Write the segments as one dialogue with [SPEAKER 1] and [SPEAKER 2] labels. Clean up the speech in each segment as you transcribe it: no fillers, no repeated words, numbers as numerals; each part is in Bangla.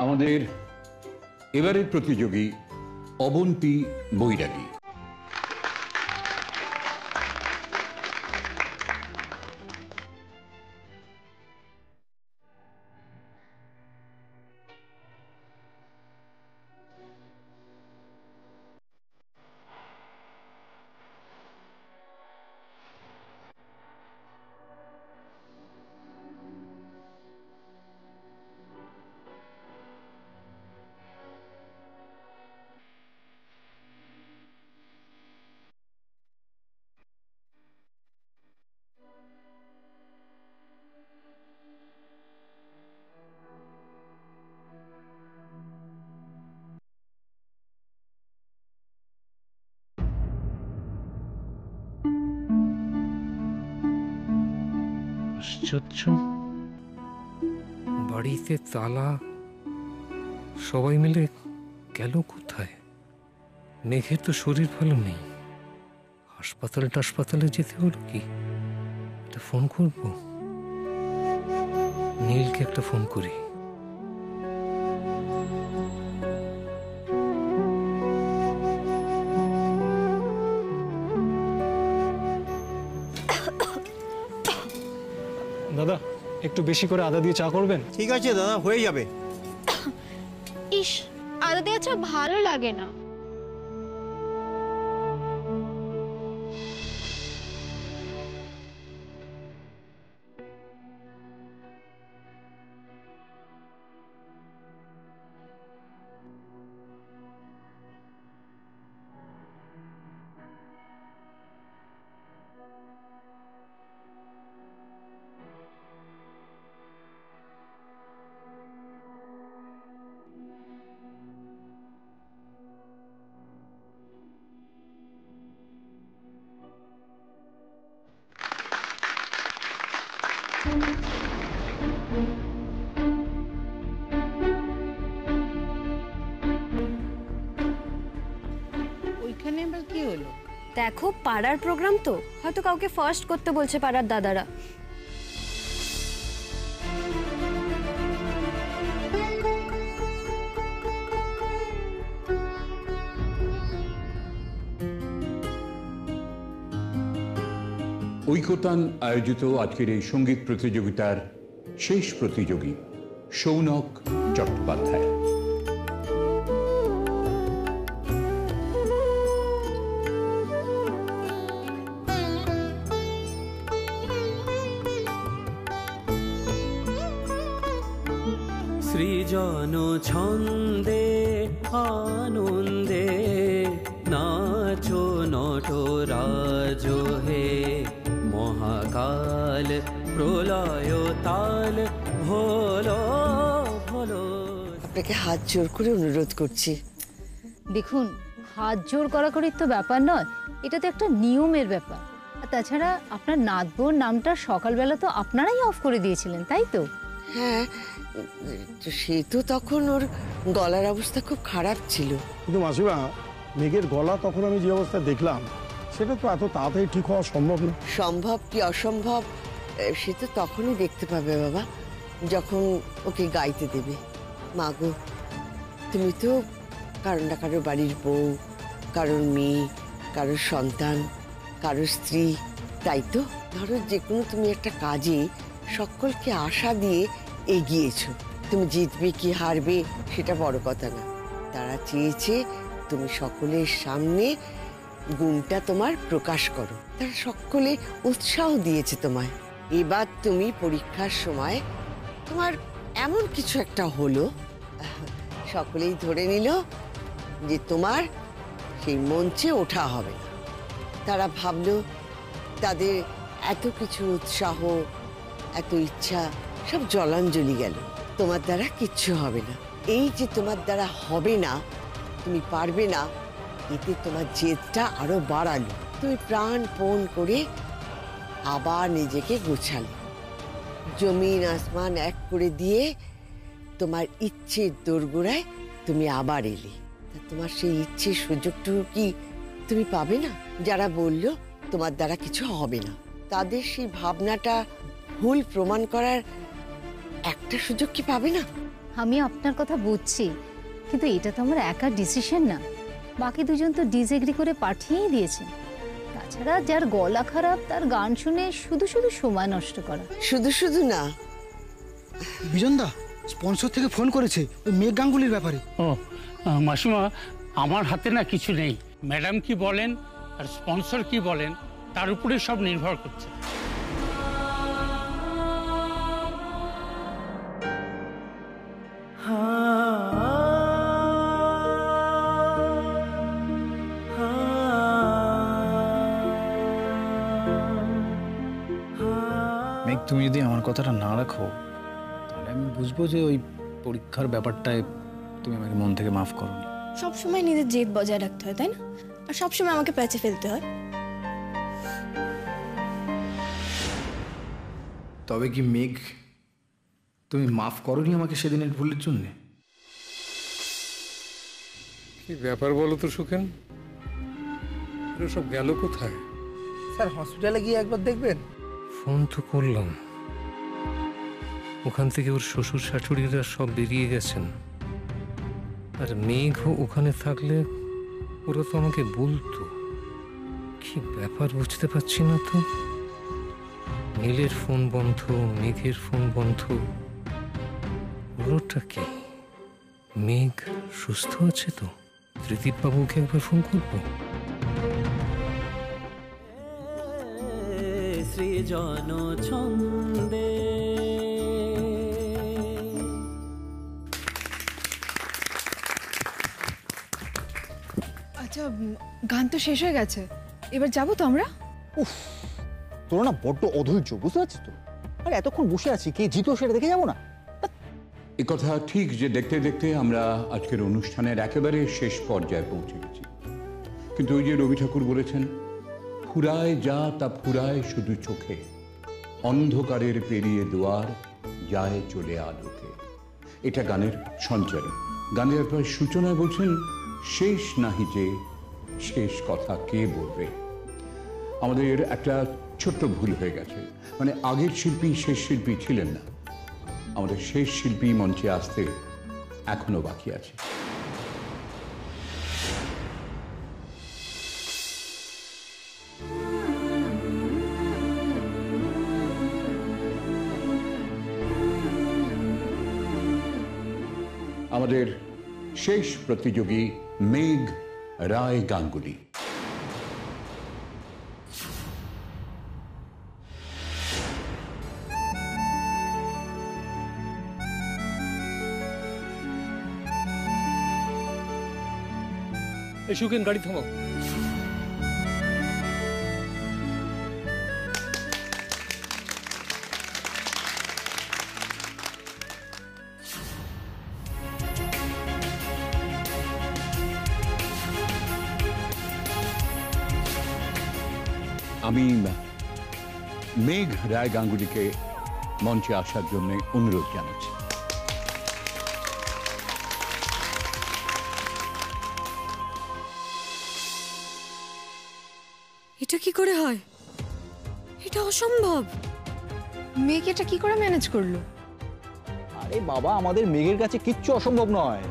[SPEAKER 1] আমাদের এবারের প্রতিযোগী অবন্তী বৈরাগী।
[SPEAKER 2] আশ্চর্য, বাড়িতে তালা, সবাই মিলে গেল কোথায়? মেঘের তো শরীর ভালো নেই, হাসপাতালে যেতে হলো কি? একটা ফোন করব, নীলকে একটা ফোন করি।
[SPEAKER 3] দাদা, একটু বেশি করে আদা দিয়ে চা করবেন?
[SPEAKER 4] ঠিক আছে দাদা, হয়ে যাবে।
[SPEAKER 5] ইস, আদা দিয়ে চা ভালো লাগে না।
[SPEAKER 6] ওইখানে আবার কি হলো?
[SPEAKER 7] দেখো, পাড়ার প্রোগ্রাম তো, হয়তো কাউকে ফার্স্ট করতে বলছে পাড়ার দাদারা।
[SPEAKER 1] ঐকতান আয়োজিত আজকের এই সঙ্গীত প্রতিযোগিতার শেষ প্রতিযোগী সৌনক চট্টোপাধ্যায়।
[SPEAKER 8] সৃজন ছন্দে আনন্দে নাচো নটরাজ হে, মহাকাল প্রলয় তাল ভোলো ভোলো।
[SPEAKER 6] আপনাকে হাত জোর করে অনুরোধ করছি।
[SPEAKER 9] দেখুন, হাত জোর করাকরির তো ব্যাপার নয়, এটা তো একটা নিয়মের ব্যাপার। আর তাছাড়া আপনার নাতবোর নামটা সকালবেলা তো আপনারাই অফ করে দিয়েছিলেন, তাই তো?
[SPEAKER 6] হ্যাঁ, সে তো তখন ওর গলার অবস্থা খুব খারাপ ছিল।
[SPEAKER 10] কিন্তু মাসিমা, মেঘের গলা তখন আমি যে অবস্থা দেখলাম, সেটা তো এত তাড়াতাড়ি ঠিক হওয়া সম্ভব না।
[SPEAKER 6] সম্ভব কি অসম্ভব সে তো তখনই দেখতে পাবে বাবা, যখন ওকে গাইতে দেবে। মা গো, তুমি তো কারো না কারো বাড়ির বউ, কারোর মেয়ে, কারোর সন্তান, কারোর স্ত্রী, তাই তো? ধরো যে কোনো তুমি একটা কাজে সকলকে আশা দিয়ে এগিয়েছো। তুমি জিতবে কি হারবে সেটা বড় কথা না, তারা চেয়েছে তুমি সকলের সামনে গুণটা তোমার প্রকাশ করো। তারা সকলে উৎসাহ দিয়েছে তোমায়। এবার তুমি পরীক্ষার সময় তোমার এমন কিছু একটা হলো, সকলেই ধরে নিল যে তোমার সেই মঞ্চে ওঠা হবে না। তারা ভাবলো তাদের এত কিছু উৎসাহ, এত ইচ্ছা সব জলাঞ্জলি গেল। তোমার দ্বারা কিচ্ছু হবে না। এই যে তোমার দ্বারা হবে না, তুমি পারবে না, এতে তোমার জেদটা আরো বাড়ালো। তুমি প্রাণপণ করে আবার নিজেকে গোছালে, জমিন আসমান এক করে দিয়ে তোমার ইচ্ছের দোরগোড়ায় তুমি আবার এলে। তোমার সেই ইচ্ছের সুযোগটুকু কি তুমি পাবে না? যারা বলল তোমার দ্বারা কিছু হবে না, তাদের সেই ভাবনাটা ভুল প্রমাণ করার একটা সুযোগ কি পাবে না?
[SPEAKER 9] আমি আপনার কথা বুঝছি, কিন্তু এটা তো আমার একার ডিসিশন না। বাকি দুজন তো ডিসএগ্রি করে পাঠিয়েই দিয়েছেন। তাছাড়া যার গলা খারাপ তার গান শুনে শুধু শুধু সময় নষ্ট করা।
[SPEAKER 6] শুধু শুধু না,
[SPEAKER 4] বিজনদা স্পন্সর থেকে ফোন করেছে ওই মেঘ গাঙ্গুলির ব্যাপারে।
[SPEAKER 11] ও মাসিমা, আমার হাতে না কিছু নেই। ম্যাডাম কি বলেন আর স্পন্সর কি বলেন তার উপরে সব নির্ভর করছে।
[SPEAKER 4] মেঘ, তুমি যদি আমার কথাটা না রাখো তাহলে আমি বুঝবো যে ওই পরীক্ষার ব্যাপারটায় তুমি আমাকে মন থেকে মাফ করোনি।
[SPEAKER 5] সবসময় নিজের জেদ বজায় রাখতে হয়, তাই না? আর সবসময় আমাকে প্যাচে ফেলতে হয়।
[SPEAKER 4] তবে কি মেঘ, তুমি মাফ করোনি আমাকে সেদিনের ভুলের জন্যে?
[SPEAKER 2] কি ব্যাপার বলো তো সুখেন, এরা সব গেল কোথায়?
[SPEAKER 4] স্যার, হসপিটালে গিয়ে একবার দেখবেন।
[SPEAKER 2] ফোন তো করলাম, ওখান থেকে ওর শ্বশুর শাশুড়িরা সব বেরিয়ে গেছেন। আর মেঘ ওখানে থাকলে ওরা তো আমাকে বলতো। কি ব্যাপার বুঝতে পারছি না তো। নীলের ফোন বন্ধ, মেঘের ফোন বন্ধ। ওটা কি? মেঘ সুস্থ আছে তো? ত্রিদীপ বাবুকে একবার ফোন করবো।
[SPEAKER 8] সৃজন ছন্দে
[SPEAKER 5] আচ্ছা, গান তো শেষ হয়ে গেছে, এবার যাবো তো আমরা?
[SPEAKER 12] তোর না বড্ড অধৈর্য, বুঝতে পারছিস তো? আর এতক্ষণ বসে আছি, কে জিতো সেটা দেখে যাবো না?
[SPEAKER 1] এ কথা ঠিক যে দেখতে দেখতে আমরা আজকের অনুষ্ঠানের একেবারে শেষ পর্যায়ে পৌঁছে গেছি। কিন্তু ওই যে রবি ঠাকুর বলেছেন, ফুরায় যা তা ফুরায় শুধু চোখে, অন্ধকারের পেরিয়ে দুয়ার যায় চলে আলোকে। এটা গানের সঞ্চারণ। গানের প্রায় সূচনায় বলছেন, শেষ নাহি যে শেষ কথা কে বলবে। আমাদের একটা ছোট্ট ভুল হয়ে গেছে, মানে আগের শিল্পী শেষ শিল্পী ছিলেন না। আমাদের শেষ শিল্পী মঞ্চে আসতে এখনো বাকি আছে। আমাদের শেষ প্রতিযোগী মেঘ রায় গাঙ্গুলি।
[SPEAKER 2] এই সুখেন, গাড়ি থামাও।
[SPEAKER 1] আমি মেঘ রায় গাঙ্গুলিকে মঞ্চে আসার জন্য অনুরোধ জানাচ্ছি।
[SPEAKER 5] এটা কি করে হয়? এটা অসম্ভব। মেঘ এটা কি করে ম্যানেজ করলো?
[SPEAKER 12] আরে বাবা, আমাদের মেঘের কাছে কিচ্ছু অসম্ভব নয়।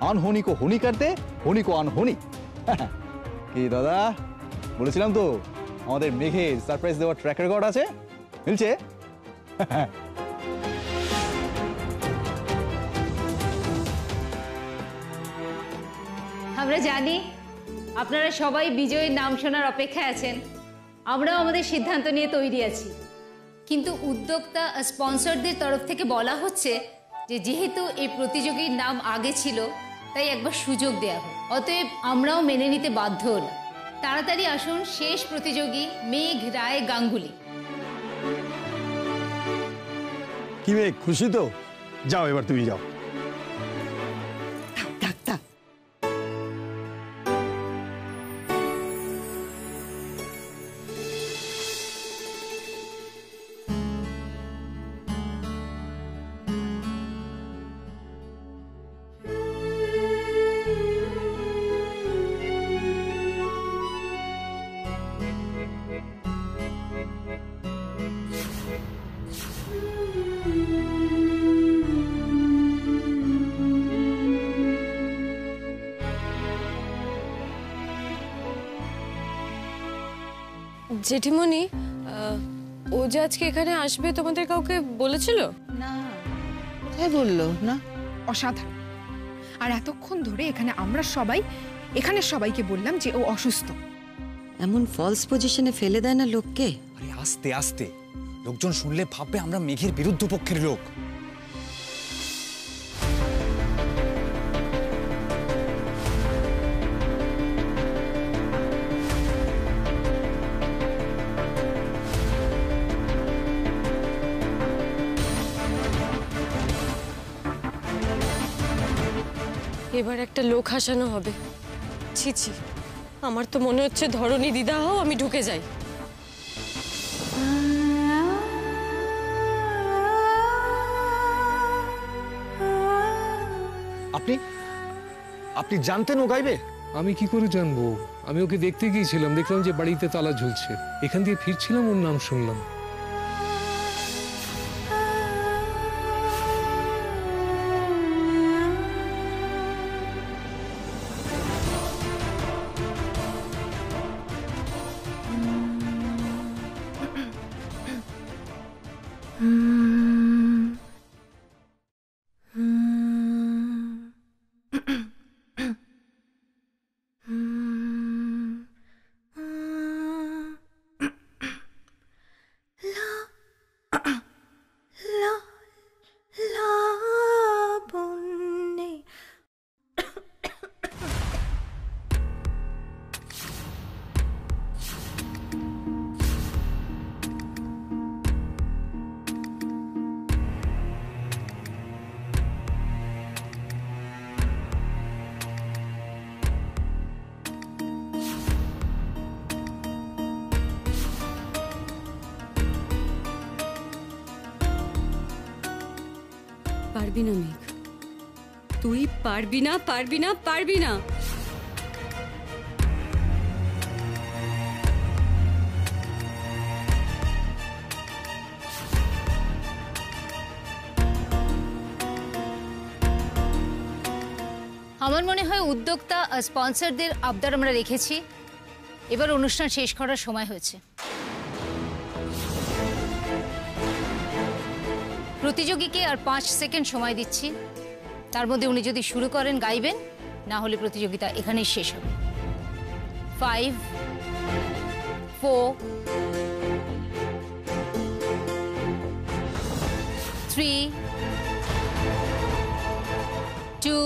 [SPEAKER 12] আনহনি কো হনি করতে, হনি কো আনহনি। কি দাদা, বলেছিলাম তো আমাদের মেঘের সারপ্রাইজ দেওয়ার ট্র্যাক রেকর্ড আছে, মিলছে।
[SPEAKER 9] আমরা জানি আপনারা সবাই বিজয়ের নাম শোনার অপেক্ষায় আছেন। আমরাও আমাদের সিদ্ধান্ত নিয়ে তৈরি আছি, কিন্তু উদ্যোক্তা আর স্পন্সরদের তরফ থেকে বলা হচ্ছে যে যেহেতু এই প্রতিযোগীর নাম আগে ছিল তাই একবার সুযোগ দেওয়া হোক। অতএব আমরাও মেনে নিতে বাধ্য হলাম। তাড়াতাড়ি আসুন শেষ প্রতিযোগী মেঘ রায় গাঙ্গুলি।
[SPEAKER 10] কি মেঘ, খুশি তো? যাও, এবার তুমি যাও।
[SPEAKER 5] জেঠিমণি, ও যে আজকে এখানে আসবে তোমাদের কাউকে বলেছিল?
[SPEAKER 13] না, কোথায় বললো? না। অসাধারণ। আর এতক্ষণ ধরে এখানে সবাইকে বললাম যে ও অসুস্থ।
[SPEAKER 14] এমন ফলস পজিশনে ফেলে দেয় না লোককে।
[SPEAKER 15] আরে আস্তে আস্তে, লোকজন শুনলে ভাববে আমরা মেঘের বিরুদ্ধ পক্ষের লোক।
[SPEAKER 5] এবার একটা লোক হাসানো হবে। ছি ছি, আমার তো মনে হচ্ছে ধরনী দিদা হও, আমি ঢুকে যাই।
[SPEAKER 15] আপনি আপনি জানতেন ও গাইবে?
[SPEAKER 2] আমি কি করে জানবো? আমি ওকে দেখতে গিয়েছিলাম, দেখলাম যে বাড়িতে তালা ঝুলছে, এখান দিয়ে ফিরছিলাম, ওর নাম শুনলাম।
[SPEAKER 5] পারবি না মেঘ, তুই পারবি না, পারবি না, পারবি না।
[SPEAKER 9] আমার মনে হয় উদ্যোক্তা আর স্পন্সরদের আবদার আমরা রেখেছি, এবার অনুষ্ঠান শেষ করার সময় হয়েছে। প্রতিযোগীকে আর 5 সেকেন্ড সময় দিচ্ছি, তার মধ্যে উনি যদি শুরু করেন গাইবেন, না হলে প্রতিযোগিতা এখানেই শেষ হবে। 5 4 3 2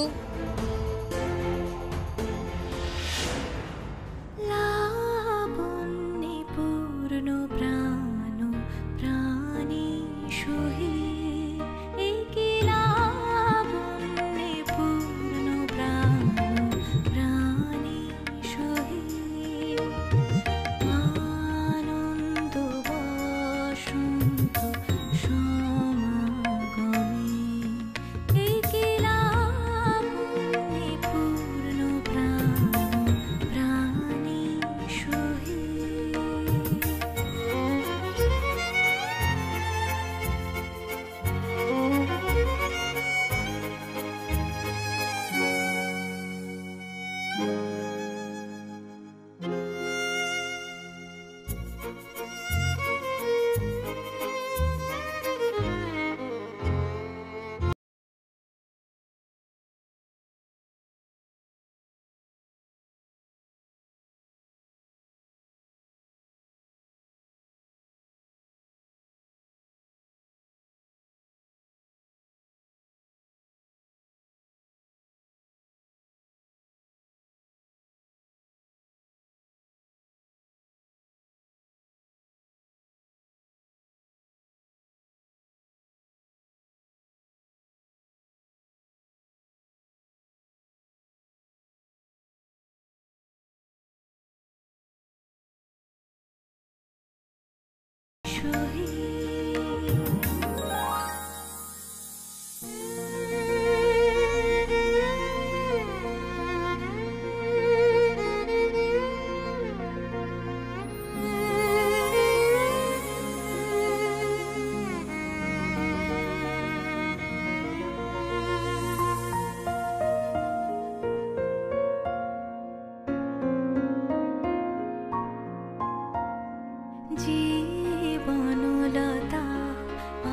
[SPEAKER 16] জীবনলতা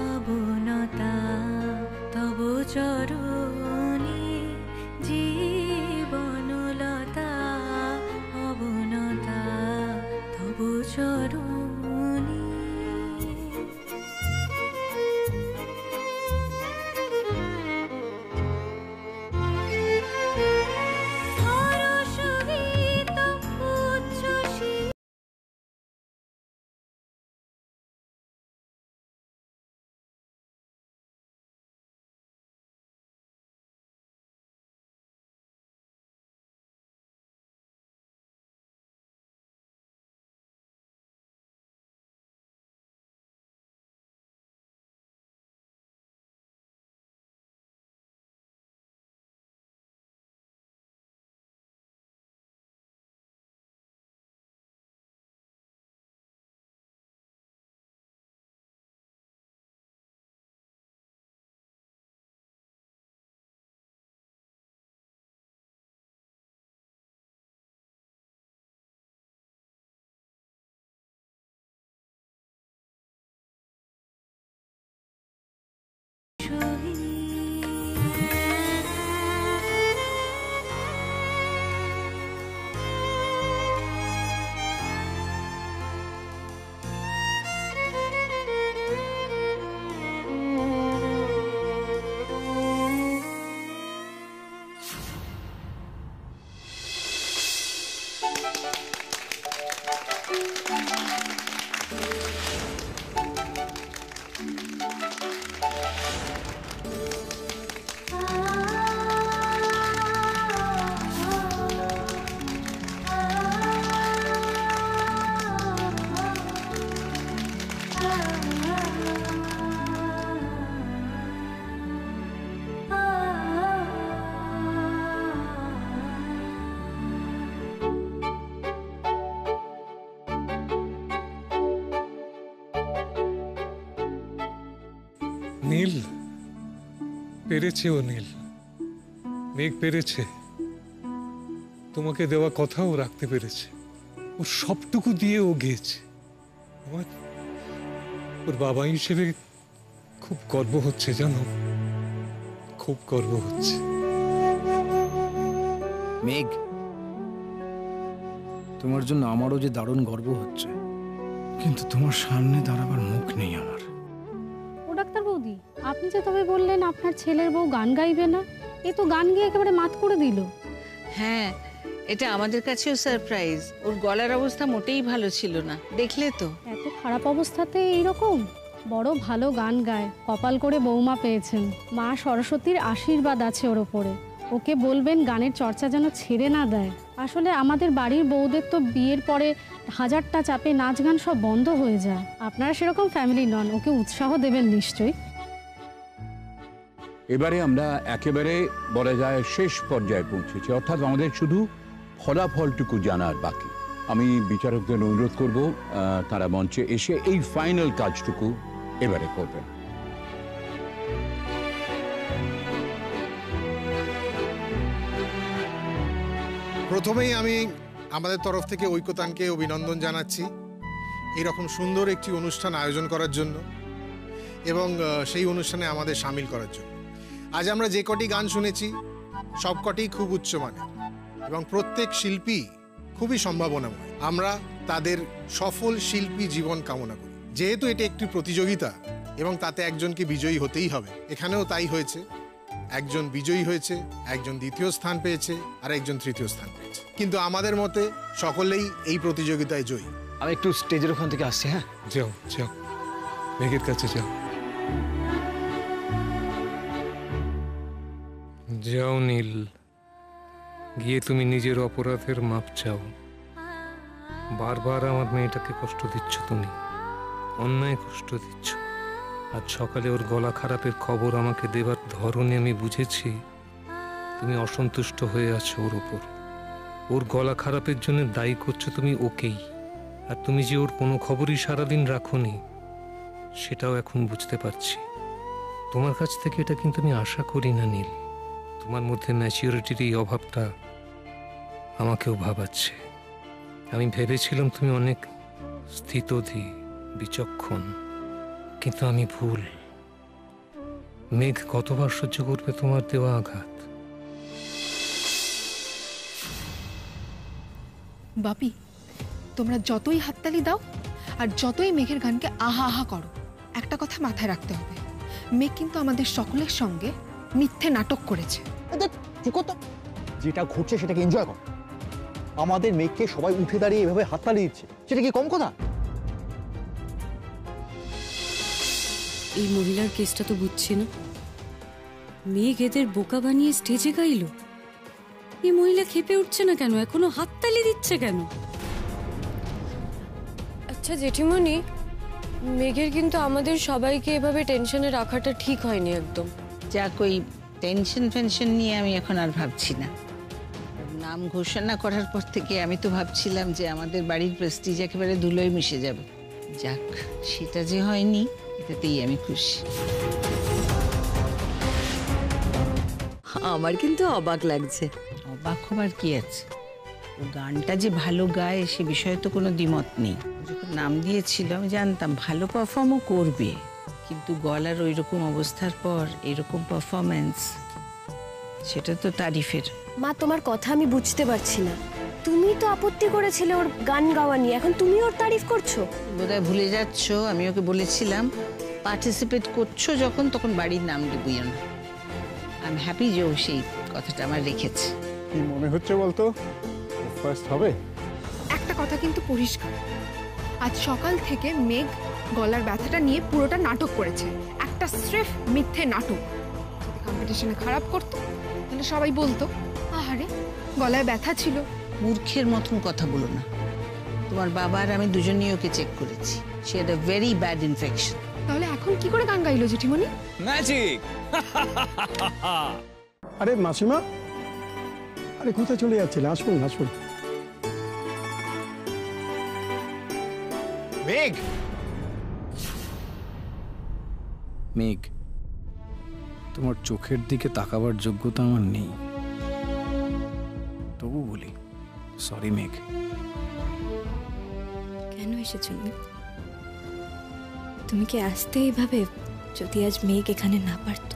[SPEAKER 16] অবনতা তব চরণে জীবনলতা অবনতা তব চরণে।
[SPEAKER 2] নীল পেরেছে, ও নীল মেঘ পেরেছে, তোমাকে দেওয়া কথাও রাখতে পেরেছে, ও সবটুকু দিয়ে ও গেছে। আমার ওর বাবা হিসেবে খুব গর্ব হচ্ছে, জানো, খুব গর্ব হচ্ছে।
[SPEAKER 4] মেঘ, তোমার জন্য আমারও যে দারুণ গর্ব হচ্ছে, কিন্তু তোমার সামনে দাঁড়াবার মুখ নেই আমার।
[SPEAKER 17] ও ডাক্তার বৌদি, আপনি যে তবে বললেন আপনার ছেলের বউ গান গাইবে না, এ তো গান গিয়ে একেবারে মাত করে দিল।
[SPEAKER 18] হ্যাঁ, এটা আমাদের কাছেও সারপ্রাইজ। ওর গলার অবস্থা মোটেই ভালো ছিল না, দেখলে তো।
[SPEAKER 17] এত খারাপ অবস্থাতে এইরকম? বড় ভালো গান গায়, কপাল করে বৌমা পেয়েছেন। মা সরস্বতীর আশীর্বাদ আছে ওর ওপরে। ওকে বলবেন গানের চর্চা যেন ছেড়ে না দেয়। আসলে আমাদের বাড়ির বউদের তো বিয়ের পরে হাজারটা চাপে নাচ গান সব বন্ধ হয়ে যায়। আপনারা সেরকম ফ্যামিলি নন, ওকে উৎসাহ দেবেন নিশ্চয়ই।
[SPEAKER 1] এবারে আমরা একেবারে বলা যায় শেষ পর্যায়ে পৌঁছেছি, অর্থাৎ আমাদের শুধু ফলাফলটুকু জানার বাকি। আমি বিচারকদের অনুরোধ করব তারা মঞ্চে এসে এই ফাইনাল কাজটুকু এবারে করবেন।
[SPEAKER 19] প্রথমেই আমি আমাদের তরফ থেকে ঐকতানকে অভিনন্দন জানাচ্ছি এরকম সুন্দর একটি অনুষ্ঠান আয়োজন করার জন্য এবং সেই অনুষ্ঠানে আমাদের সামিল করার জন্য। আজ আমরা যে কটি গান শুনেছি সব কটি খুব উচ্চমানের এবং প্রত্যেক শিল্পী খুবই সম্ভাবনাময়। আমরা তাদের সফল শিল্পী জীবন কামনা করি। যেহেতু এটি একটি প্রতিযোগিতা এবং তাতে একজনকে বিজয়ী হতেই হবে, এখানেও তাই হয়েছে। একজন বিজয়ী হয়েছে, একজন দ্বিতীয় স্থান পেয়েছে, আর একজন তৃতীয় স্থান পেয়েছে। কিন্তু আমাদের মতে সকলেই এই প্রতিযোগিতায় জয়ী।
[SPEAKER 4] আমি একটু স্টেজের ওখান থেকে আসছি। হ্যাঁ,
[SPEAKER 2] যাও যাও, মেঘের কাছে যাও। যাও নীল, গিয়ে তুমি নিজের অপরাধের মাপ চাও। বারবার আমার মেয়েটাকে কষ্ট দিচ্ছ, তুমি অন্যায় কষ্ট দিচ্ছ। আজ সকালে ওর গলা খারাপের খবর আমাকে দেবার ধরনে আমি বুঝেছি তুমি অসন্তুষ্ট হয়ে আছো ওর ওপর। ওর গলা খারাপের জন্য দায়ী করছো তুমি ওকেই। আর তুমি যে ওর কোনো খবরই সারাদিন রাখোনি সেটাও এখন বুঝতে পারছি। তোমার কাছ থেকে এটা কিন্তু আমি আশা করি না নীল। তোমার মধ্যে ম্যাচিউরিটির এই অভাবটা আমাকেও ভাবাচ্ছে। আমি ভেবেছিলাম তুমি অনেক স্থিতধী, বিচক্ষণ, কিন্তু আমি ভুল। মেঘ কতবার সহ্য করবে তোমার দেওয়া আঘাত?
[SPEAKER 13] বাপি, তোমরা যতই হাততালি দাও আর যতই মেঘের গানকে আহা আহা করো, একটা কথা মাথায় রাখতে হবে, মেঘ কিন্তু আমাদের সকলের সঙ্গে মিথ্যে নাটক করেছে।
[SPEAKER 12] যেটা ঘটছে সেটাকে এনজয় কর। আমাদের মেঘকে সবাই উঠে দাঁড়িয়ে এভাবে হাততালি দিচ্ছে, সেটা কি কম কথা?
[SPEAKER 14] এই মহিলার কেসটা তো বুঝছি না। মেঘ এদের বোকা বানিয়ে স্টেজে গাইলো। এই মহিলা খেপে উঠছে না কেন? এখনো হাততালি দিচ্ছে কেন?
[SPEAKER 5] আচ্ছা জেঠিমণি, মেঘের কিন্তু আমাদের সবাইকে এভাবে টেনশনে রাখাটা ঠিক হয়নি একদম।
[SPEAKER 18] যাক, ওই টেনশন ফেনশন নিয়ে আমি এখন আর ভাবছি না। নাম ঘোষণা করার পর থেকে আমি তো ভাবছিলাম যে আমাদের বাড়ির প্রেস্টিজ একেবারে ধুলোয় মিশে যাবে। যাক, সেটা যে হয়নি, এটাতেই আমি খুশি।
[SPEAKER 14] আমার কিন্তু অবাক লাগছে।
[SPEAKER 18] অবাক হবার কি আছে? ও গানটা যে ভালো গায় সে বিষয়ে তো কোনো দ্বিমত নেই। যখন নাম দিয়েছিল আমি জানতাম ভালো পারফর্মও করবে, কিন্তু গলার ওই রকম অবস্থার পর এরকম পারফরমেন্স, সেটা তো তারিফের।
[SPEAKER 7] মা, তোমার কথা আমি বুঝতে পারছি না। তুমি তো আপত্তি করেছিলে ওর গান গাওয়া নিয়ে, এখন তুমি ওর তারিফ করছো।
[SPEAKER 18] বোধহয় ভুলে যাচ্ছ, আমি ওকে বলেছিলাম পার্টিসিপেট করছো যখন, তখন বাড়ির নাম ডুবিও না। আই এম হ্যাপি যে ও সেই কথাটা আমার রেখেছে।
[SPEAKER 10] কি মনে হচ্ছে বলতো, ফার্স্ট হবে?
[SPEAKER 13] একটা কথা কিন্তু পরিষ্কার, আজ সকাল থেকে মেঘ গলার ব্যথাটা নিয়ে পুরোটা নাটক করেছে, একটা স্রেফ মিথ্যে নাটক। যদি কম্পিটিশনে খারাপ করতো তাহলে সবাই বলতো আহারে গলায় ব্যথা ছিল।
[SPEAKER 18] মূর্খের মতন কথা বলো না। তোমার বাবা আর আমি দুজনেই ওকে চেক করেছি, she had a very bad infection.
[SPEAKER 13] তাহলে এখন কি করে গান গাইলো জেঠিমণি?
[SPEAKER 15] ম্যাজিক!
[SPEAKER 10] আরে মাসিমা, আরে কোথায় চলে যাচ্ছিলে? আসুন আসুন।
[SPEAKER 12] মেঘ!
[SPEAKER 4] মেঘ, তোমার চোখের দিকে তাকাবার যোগ্যতা আমার নেই, তবু বলি সরি মেঘ।
[SPEAKER 16] কেন এসেছো? তুমি কি আসতে এইভাবে? যদি আজ মেঘ এখানে না পারতো?